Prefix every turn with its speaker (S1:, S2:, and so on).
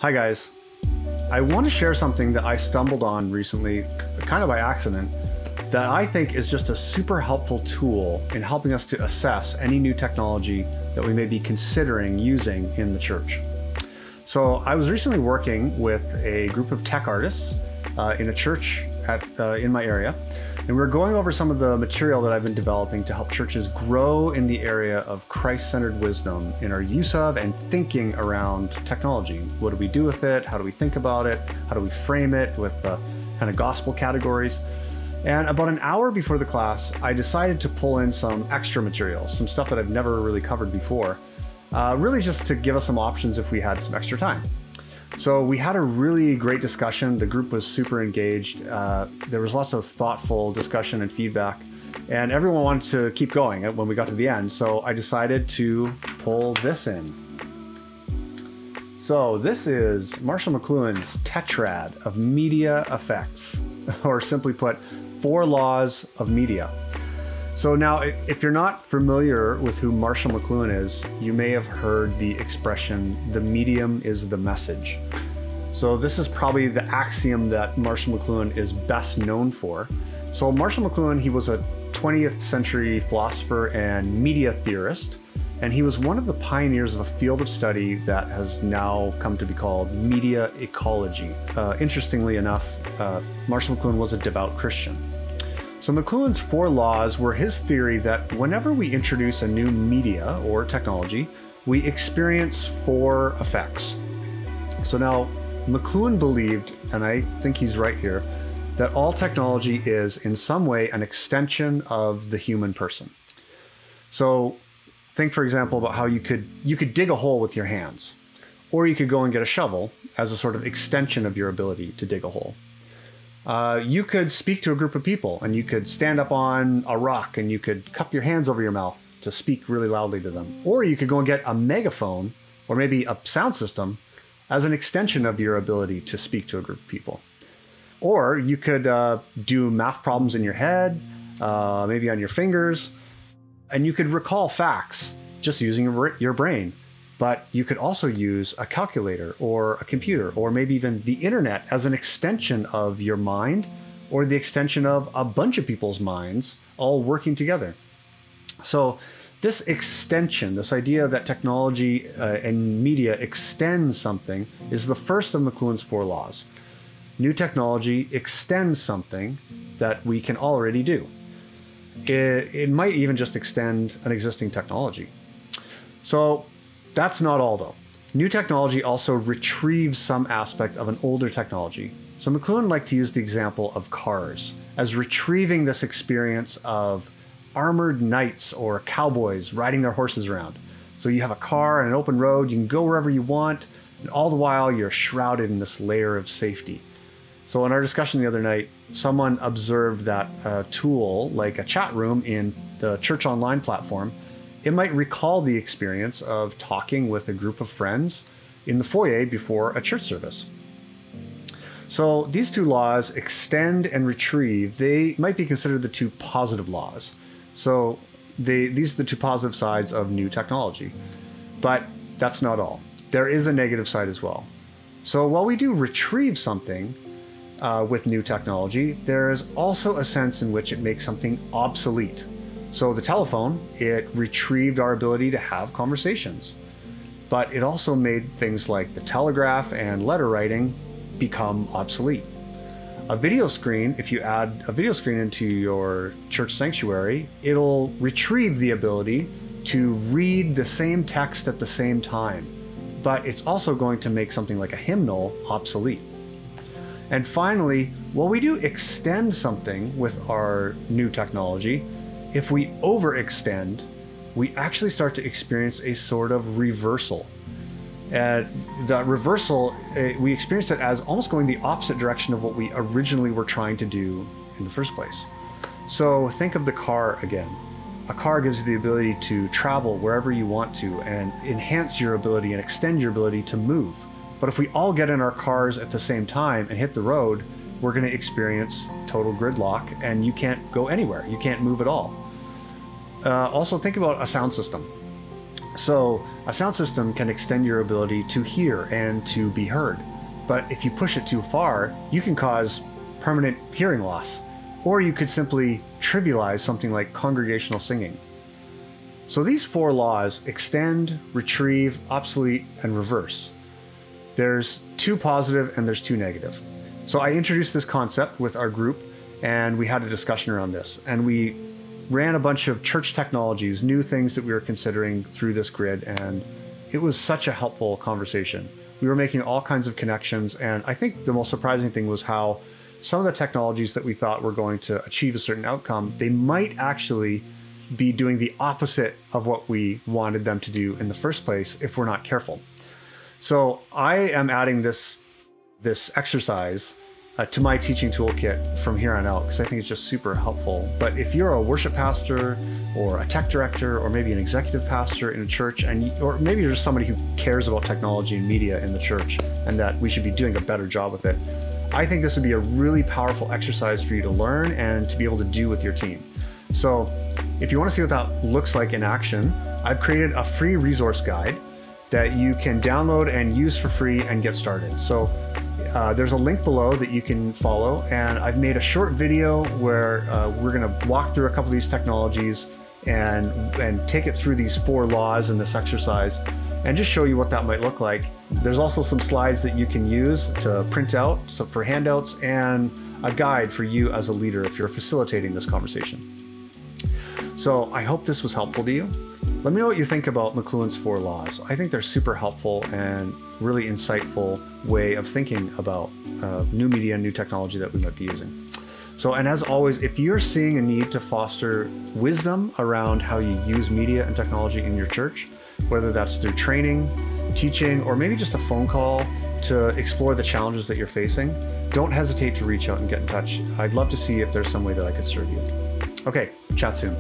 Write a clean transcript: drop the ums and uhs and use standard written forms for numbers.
S1: Hi guys. I want to share something that I stumbled on recently, kind of by accident, that I think is just a super helpful tool in helping us to assess any new technology that we may be considering using in the church. So I was recently working with a group of tech artists in a church in my area, and we're going over some of the material that I've been developing to help churches grow in the area of Christ-centered wisdom in our use of and thinking around technology. What do we do with it? How do we think about it? How do we frame it with kind of gospel categories? And about an hour before the class, I decided to pull in some extra materials, some stuff that I've never really covered before, really just to give us some options if we had some extra time. So we had a really great discussion. The group was super engaged. There was lots of thoughtful discussion and feedback, and everyone wanted to keep going when we got to the end. So I decided to pull this in. So this is Marshall McLuhan's Tetrad of Media Effects, or simply put, 4 Laws of Media. So now, if you're not familiar with who Marshall McLuhan is, you may have heard the expression, the medium is the message. So this is probably the axiom that Marshall McLuhan is best known for. So Marshall McLuhan, he was a 20th century philosopher and media theorist, and he was one of the pioneers of a field of study that has now come to be called media ecology. Interestingly enough, Marshall McLuhan was a devout Christian. So McLuhan's 4 laws were his theory that whenever we introduce a new media or technology, we experience 4 effects. So now, McLuhan believed, and I think he's right here, that all technology is in some way an extension of the human person. So think, for example, about how you could dig a hole with your hands, or you could go and get a shovel as a sort of extension of your ability to dig a hole. You could speak to a group of people, and you could stand up on a rock and you could cup your hands over your mouth to speak really loudly to them. Or you could go and get a megaphone or maybe a sound system as an extension of your ability to speak to a group of people. Or you could do math problems in your head, maybe on your fingers, and you could recall facts just using your brain. But you could also use a calculator or a computer or maybe even the internet as an extension of your mind, or the extension of a bunch of people's minds all working together. So this extension, this idea that technology and media extends something, is the first of McLuhan's 4 laws. New technology extends something that we can already do. It might even just extend an existing technology. So that's not all, though. New technology also retrieves some aspect of an older technology. So McLuhan liked to use the example of cars as retrieving this experience of armored knights or cowboys riding their horses around. So you have a car and an open road, you can go wherever you want, and all the while you're shrouded in this layer of safety. So in our discussion the other night, someone observed that a tool like a chat room in the Church Online platform, it might recall the experience of talking with a group of friends in the foyer before a church service. So these 2 laws, extend and retrieve, they might be considered the 2 positive laws. So these are the 2 positive sides of new technology. But that's not all. There is a negative side as well. So while we do retrieve something with new technology, there is also a sense in which it makes something obsolete. So the telephone, it retrieved our ability to have conversations, but it also made things like the telegraph and letter writing become obsolete. A video screen, if you add a video screen into your church sanctuary, it'll retrieve the ability to read the same text at the same time, but it's also going to make something like a hymnal obsolete. And finally, while we do extend something with our new technology, if we overextend, we actually start to experience a sort of reversal. And the reversal, we experience it as almost going the opposite direction of what we originally were trying to do in the first place. So think of the car again. A car gives you the ability to travel wherever you want to and enhance your ability and extend your ability to move. But if we all get in our cars at the same time and hit the road, we're going to experience total gridlock and you can't go anywhere. You can't move at all. Also think about a sound system. So a sound system can extend your ability to hear and to be heard. But if you push it too far, you can cause permanent hearing loss. Or you could simply trivialize something like congregational singing. So these 4 laws: extend, retrieve, obsolete, and reverse. There's 2 positive and there's 2 negative. So I introduced this concept with our group and we had a discussion around this. And we ran a bunch of church technologies, new things that we were considering through this grid. And it was such a helpful conversation. We were making all kinds of connections. And I think the most surprising thing was how some of the technologies that we thought were going to achieve a certain outcome, they might actually be doing the opposite of what we wanted them to do in the first place if we're not careful. So I am adding this exercise to my teaching toolkit from here on out because I think it's just super helpful. But if you're a worship pastor or a tech director or maybe an executive pastor in a church, or maybe you're just somebody who cares about technology and media in the church and that we should be doing a better job with it, I think this would be a really powerful exercise for you to learn and to be able to do with your team. So if you want to see what that looks like in action, I've created a free resource guide that you can download and use for free and get started. So there's a link below that you can follow, and I've made a short video where we're going to walk through a couple of these technologies and take it through these 4 laws in this exercise and just show you what that might look like. There's also some slides that you can use to print out, so for handouts, and a guide for you as a leader if you're facilitating this conversation. So I hope this was helpful to you. Let me know what you think about McLuhan's 4 laws. I think they're super helpful and really insightful way of thinking about new media and new technology that we might be using. So, and as always, if you're seeing a need to foster wisdom around how you use media and technology in your church, whether that's through training, teaching, or maybe just a phone call to explore the challenges that you're facing, don't hesitate to reach out and get in touch. I'd love to see if there's some way that I could serve you. Okay, chat soon.